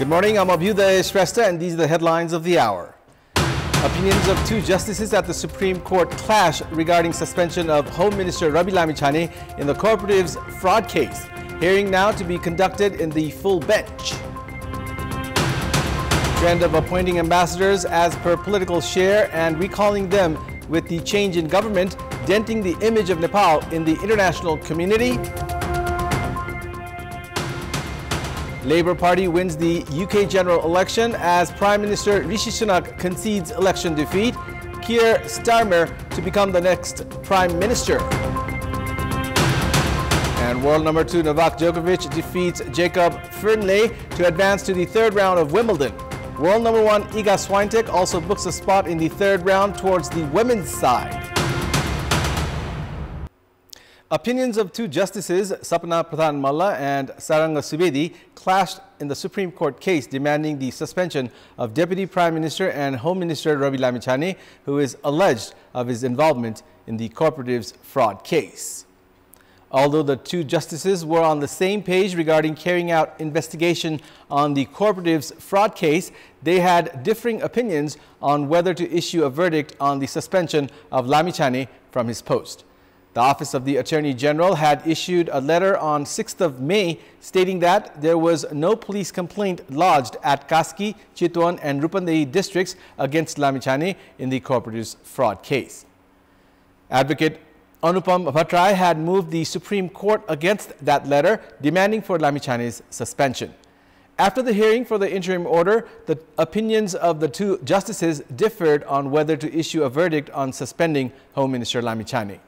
Good morning, I'm Abheudaya Shrestha, and these are the headlines of the hour. Opinions of two justices at the Supreme Court clash regarding suspension of Home Minister Rabi Lamichhane in the cooperatives fraud case. Hearing now to be conducted in the full bench. Trend of appointing ambassadors as per political share and recalling them with the change in government, denting the image of Nepal in the international community. Labour Party wins the UK general election as Prime Minister Rishi Sunak concedes election defeat. Keir Starmer to become the next Prime Minister. And world number 2 Novak Djokovic defeats Jacob Fernley to advance to the third round of Wimbledon. World number 1 Iga Swiatek also books a spot in the third round towards the women's side. Opinions of two justices, Sapna Pradhan Malla and Saranga Subedi, clashed in the Supreme Court case demanding the suspension of Deputy Prime Minister and Home Minister Rabi Lamichhane, who is alleged of his involvement in the cooperatives fraud case. Although the two justices were on the same page regarding carrying out investigation on the cooperatives fraud case, they had differing opinions on whether to issue a verdict on the suspension of Lamichhane from his post. The Office of the Attorney General had issued a letter on 6th of May stating that there was no police complaint lodged at Kaski, Chitwan and Rupandehi districts against Lamichhane in the cooperatives fraud case. Advocate Anupam Bhattrai had moved the Supreme Court against that letter, demanding for Lamichhane's suspension. After the hearing for the interim order, the opinions of the two justices differed on whether to issue a verdict on suspending Home Minister Lamichhane.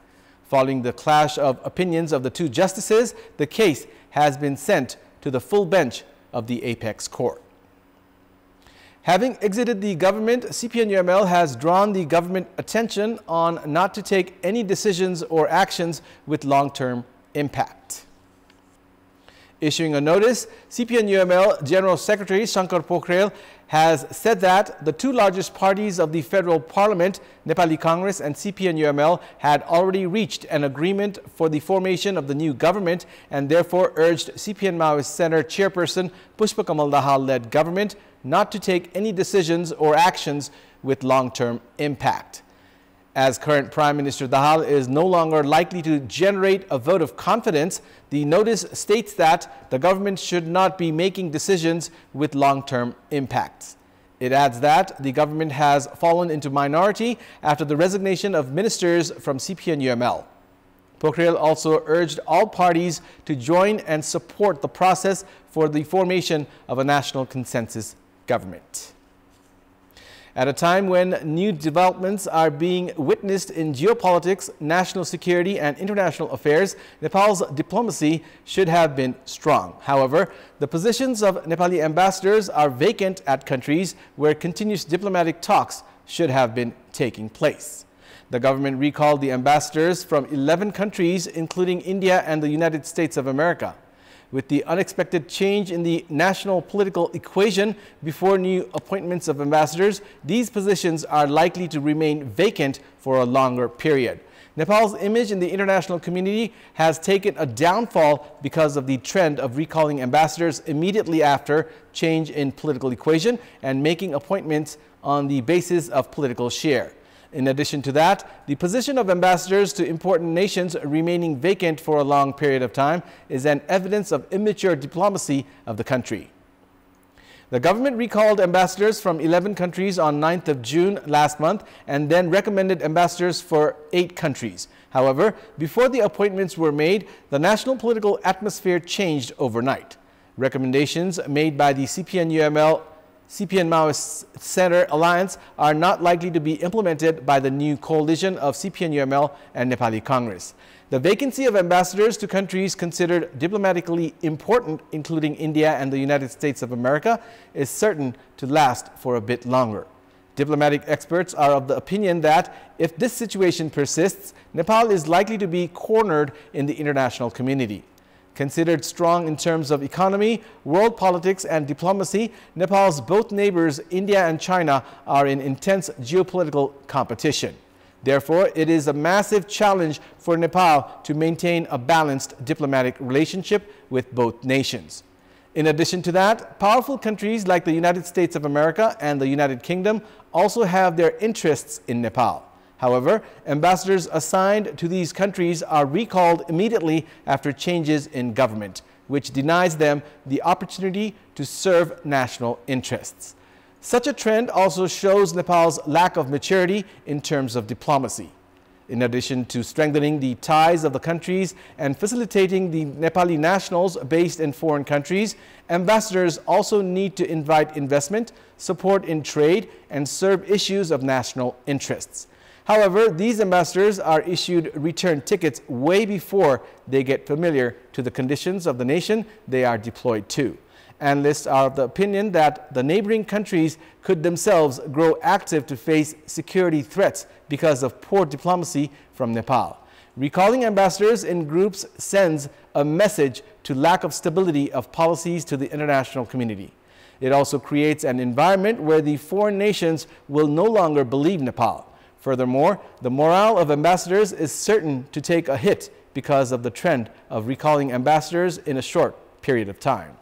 Following the clash of opinions of the two justices, the case has been sent to the full bench of the Apex Court. Having exited the government, CPNL has drawn the government attention on not to take any decisions or actions with long-term impact. Issuing a notice, CPNL General Secretary Shankar Pokhrel has said that the two largest parties of the federal parliament, Nepali Congress and CPNL, had already reached an agreement for the formation of the new government and therefore urged CPN Maoist Center Chairperson Pushpa Kamal Dahal-led government not to take any decisions or actions with long-term impact. As current Prime Minister Dahal is no longer likely to generate a vote of confidence, the notice states that the government should not be making decisions with long-term impacts. It adds that the government has fallen into minority after the resignation of ministers from CPNL. Pokhrel also urged all parties to join and support the process for the formation of a national consensus government. At a time when new developments are being witnessed in geopolitics, national security and international affairs, Nepal's diplomacy should have been strong. However, the positions of Nepali ambassadors are vacant at countries where continuous diplomatic talks should have been taking place. The government recalled the ambassadors from 11 countries, including India and the United States of America. With the unexpected change in the national political equation before new appointments of ambassadors, these positions are likely to remain vacant for a longer period. Nepal's image in the international community has taken a downfall because of the trend of recalling ambassadors immediately after change in political equation and making appointments on the basis of political share. In addition to that, the position of ambassadors to important nations remaining vacant for a long period of time is an evidence of immature diplomacy of the country. The government recalled ambassadors from 11 countries on 9th of June last month and then recommended ambassadors for 8 countries. However, before the appointments were made, the national political atmosphere changed overnight. Recommendations made by the CPN Maoist Center Alliance are not likely to be implemented by the new coalition of CPNL and Nepali Congress. The vacancy of ambassadors to countries considered diplomatically important, including India and the United States of America, is certain to last for a bit longer. Diplomatic experts are of the opinion that if this situation persists, Nepal is likely to be cornered in the international community. Considered strong in terms of economy, world politics and diplomacy, Nepal's both neighbors, India and China, are in intense geopolitical competition. Therefore, it is a massive challenge for Nepal to maintain a balanced diplomatic relationship with both nations. In addition to that, powerful countries like the United States of America and the United Kingdom also have their interests in Nepal. However, ambassadors assigned to these countries are recalled immediately after changes in government, which denies them the opportunity to serve national interests. Such a trend also shows Nepal's lack of maturity in terms of diplomacy. In addition to strengthening the ties of the countries and facilitating the Nepali nationals based in foreign countries, ambassadors also need to invite investment, support in trade, and serve issues of national interests. However, these ambassadors are issued return tickets way before they get familiar to the conditions of the nation they are deployed to. Analysts are of the opinion that the neighboring countries could themselves grow active to face security threats because of poor diplomacy from Nepal. Recalling ambassadors in groups sends a message to lack of stability of policies to the international community. It also creates an environment where the foreign nations will no longer believe Nepal. Furthermore, the morale of ambassadors is certain to take a hit because of the trend of recalling ambassadors in a short period of time.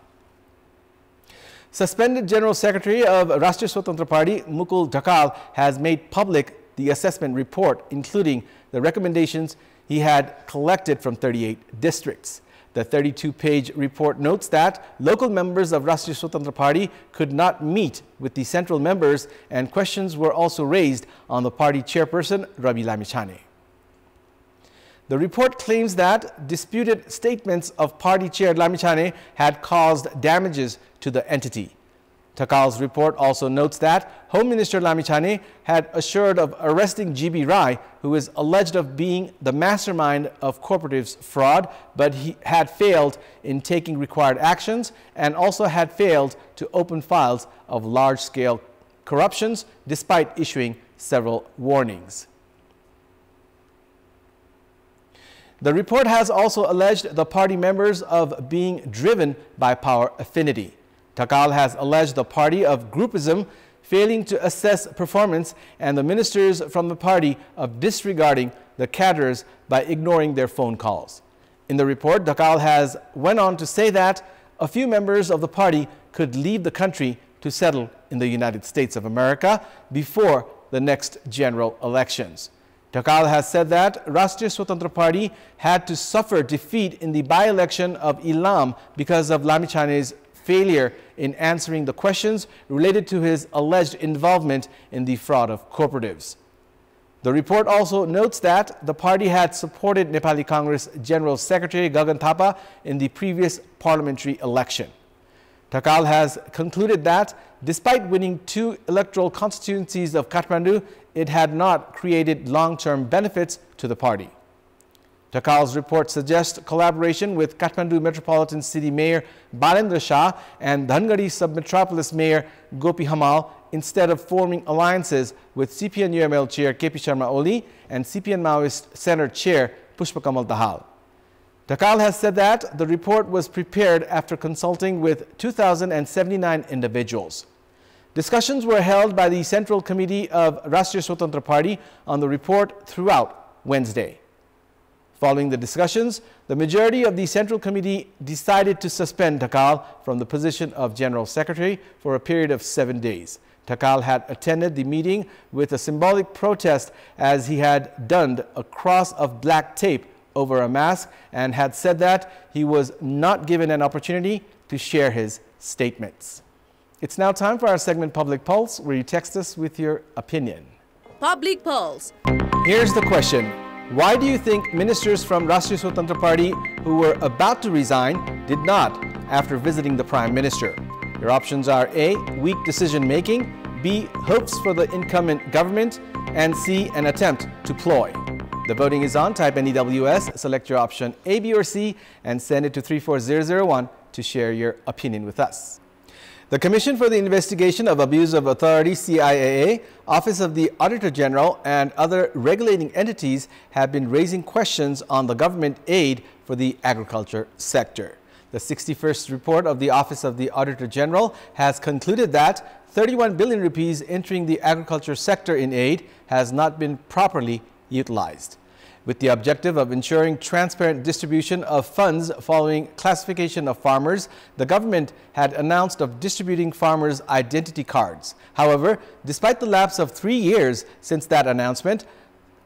Suspended General Secretary of Rastriya Swatantra Party, Mukul Dhakal, has made public the assessment report, including the recommendations he had collected from 38 districts. The 32-page report notes that local members of Rastriya Swatantra Party could not meet with the central members, and questions were also raised on the party chairperson, Rabi Lamichhane. The report claims that disputed statements of party chair Lamichhane had caused damages to the entity. Dhakal's report also notes that Home Minister Lamichhane had assured of arresting GB Rai, who is alleged of being the mastermind of cooperatives fraud, but he had failed in taking required actions and also had failed to open files of large-scale corruptions despite issuing several warnings. The report has also alleged the party members of being driven by power affinity. Dhakal has alleged the party of groupism, failing to assess performance, and the ministers from the party of disregarding the cadres by ignoring their phone calls. In the report, Dhakal has went on to say that a few members of the party could leave the country to settle in the United States of America before the next general elections. Dhakal has said that Rastriya Swatantra Party had to suffer defeat in the by-election of Ilam because of Lamichhane's failure in answering the questions related to his alleged involvement in the fraud of cooperatives. The report also notes that the party had supported Nepali Congress General Secretary Gagan Thapa in the previous parliamentary election. Dhakal has concluded that despite winning 2 electoral constituencies of Kathmandu, it had not created long-term benefits to the party. Dhakal's report suggests collaboration with Kathmandu Metropolitan City Mayor Balendra Shah and Dhangari Sub-Metropolis Mayor Gopi Hamal instead of forming alliances with CPN UML Chair KP Sharma Oli and CPN Maoist Center Chair Pushpa Kamal Dahal. Dhakal has said that the report was prepared after consulting with 2,079 individuals. Discussions were held by the Central Committee of Rastriya Swatantra Party on the report throughout Wednesday. Following the discussions, the majority of the Central Committee decided to suspend Dhakal from the position of General Secretary for a period of 7 days. Dhakal had attended the meeting with a symbolic protest as he had donned a cross of black tape over a mask and had said that he was not given an opportunity to share his statements. It's now time for our segment Public Pulse, where you text us with your opinion. Public Pulse. Here's the question. Why do you think ministers from Rastriya Swatantra Party who were about to resign did not after visiting the Prime Minister? Your options are A, weak decision-making, B, hopes for the incumbent government, and C, an attempt to ploy. The voting is on. Type NEWS, select your option A, B, or C, and send it to 34001 to share your opinion with us. The Commission for the Investigation of Abuse of Authority, CIAA, Office of the Auditor General, and other regulating entities have been raising questions on the government aid for the agriculture sector. The 61st report of the Office of the Auditor General has concluded that 31 billion rupees entering the agriculture sector in aid has not been properly utilized. With the objective of ensuring transparent distribution of funds following classification of farmers, the government had announced of distributing farmers' identity cards. However, despite the lapse of 3 years since that announcement,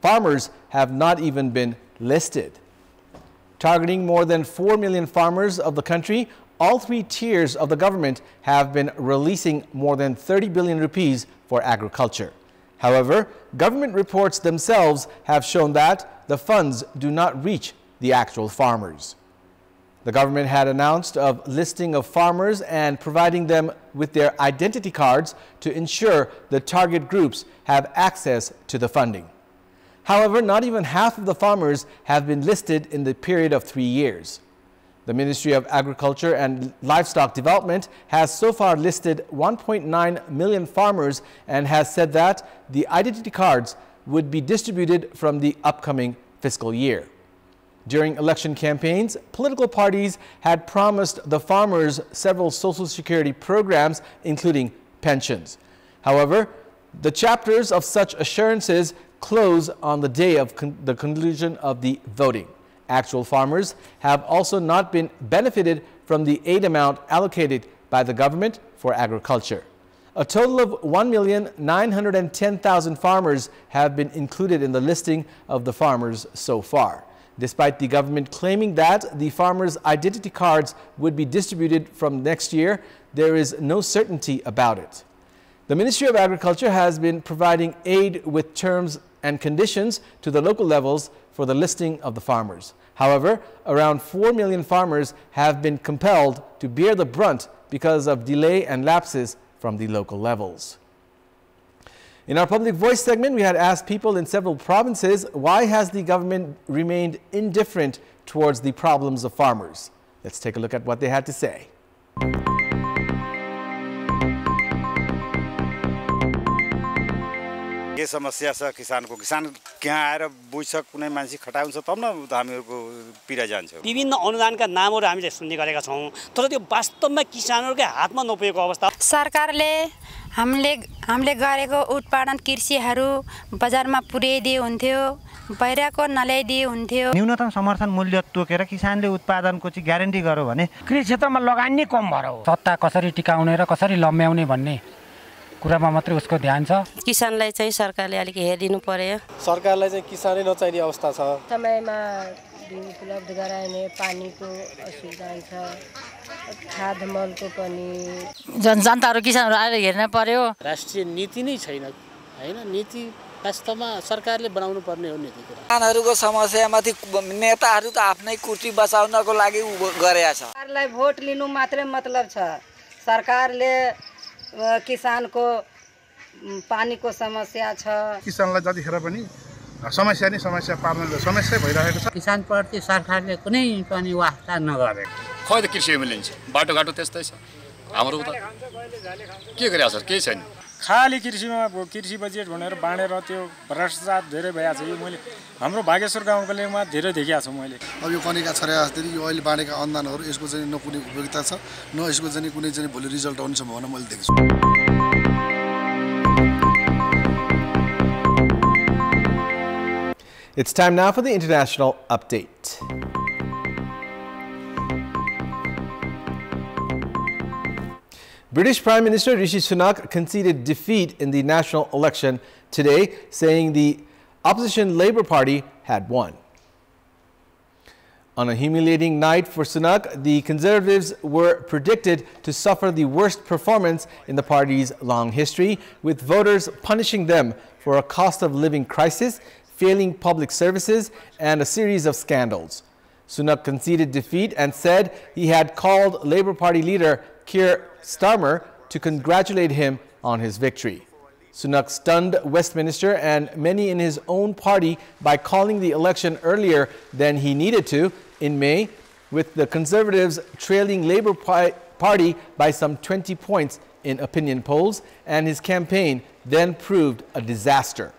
farmers have not even been listed. Targeting more than 4 million farmers of the country, all 3 tiers of the government have been releasing more than 30 billion rupees for agriculture. However, government reports themselves have shown that the funds do not reach the actual farmers. The government had announced a listing of farmers and providing them with their identity cards to ensure the target groups have access to the funding. However, not even half of the farmers have been listed in the period of 3 years. The Ministry of Agriculture and Livestock Development has so far listed 1.9 million farmers and has said that the identity cards would be distributed from the upcoming fiscal year. During election campaigns, political parties had promised the farmers several social security programs, including pensions. However, the chapters of such assurances close on the day of the conclusion of the voting. Actual farmers have also not been benefited from the aid amount allocated by the government for agriculture. A total of 1,910,000 farmers have been included in the listing of the farmers so far. Despite the government claiming that the farmers' identity cards would be distributed from next year, there is no certainty about it. The Ministry of Agriculture has been providing aid with terms and conditions to the local levels for the listing of the farmers. However, around 4 million farmers have been compelled to bear the brunt because of delay and lapses from the local levels. In our Public Voice segment, we had asked people in several provinces, why has the government remained indifferent towards the problems of farmers? Let's take a look at what they had to say. के समस्या छ किसानको किसान कहाँ आएर बुझ्छ कुनै मान्छे खटाउँछ तब न हामीहरुको पीडा जान्छ विभिन्न अनुदानका नामहरु हामीले सुन्ने गरेका छौं तर त्यो वास्तवमा किसानहरुकै हातमा नपुगेको अवस्था सरकारले हामीले गरेको उत्पादन कृषिहरु बजारमा पुर्याइदिए हुन्थ्यो बाहिरको नल्याइदिए हुन्थ्यो न्यूनतम समर्थन मूल्य तोकेर किसानले उत्पादनको चाहिँ ग्यारेन्टी गर्यो भने कृषि क्षेत्रमा लगानी कम भएर हो सत्ता कसरी टिकाउने र कसरी लम्ब्याउने भन्ने कुरामा मात्रै उसको ध्यान छ किसानलाई चाहिँ सरकारले अलि हेरिदिनु पर्यो सरकारलाई चाहिँ किसानै नचाहिने अवस्था छ समयमा उपलब्ध गराउने पानीको असुविधा छ खाद मलको पनि जनताहरु किसानहरु आएर हेर्न पर्यो राष्ट्रिय नीति नै छैन हैन नीति वास्तवमा सरकारले बनाउनु पर्ने हो नीति किसानहरुको समस्यामाथि नेताहरु त आफ्नै कुर्सी बचाउनको लागि गरेका छ सरकारलाई भोट लिनु मात्रै मतलब छ सरकारले किसान को पानी को समस्या छ किसानलाई जतिखेर पनि समस्या नै समस्या पार्न समस्या भइरहेको छ किसान प्रति सरकारले कुनै पनि वास्ता नगरे खै त कृषि मिलिन्छ बाटोघाटो त्यस्तै छ हाम्रो त के गरिया सर केही छैन खाली कृषि बजेट भनेर बाँडेर त्यो भ्रष्टाचार धेरै भइहाछ यो मैले हाम्रो भागेश्वर गाउँको लेमा धेरै देखिया छु मैले अब यो कनेका छरे जस्तै यो अहिले बाँडेका अनुदानहरु यसको चाहिँ न कुनै उपयोगिता छ न यसको चाहिँ कुनै चाहिँ भोलि रिजल्ट आउने सम्भावना मैले देखेछु It's time now for the international update. British Prime Minister Rishi Sunak conceded defeat in the national election today, saying the opposition Labour Party had won. On a humiliating night for Sunak, the Conservatives were predicted to suffer the worst performance in the party's long history, with voters punishing them for a cost of living crisis, failing public services, and a series of scandals. Sunak conceded defeat and said he had called Labour Party leader Keir Starmer to congratulate him on his victory. Sunak stunned Westminster and many in his own party by calling the election earlier than he needed to in May, with the Conservatives trailing Labour Party by some 20 points in opinion polls, and his campaign then proved a disaster.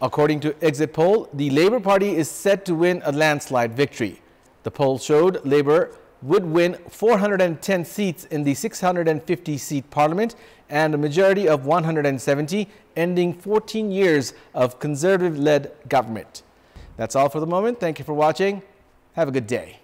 According to exit poll, the Labour Party is set to win a landslide victory. The poll showed Labour would win 410 seats in the 650-seat parliament and a majority of 170, ending 14 years of Conservative-led government. That's all for the moment. Thank you for watching. Have a good day.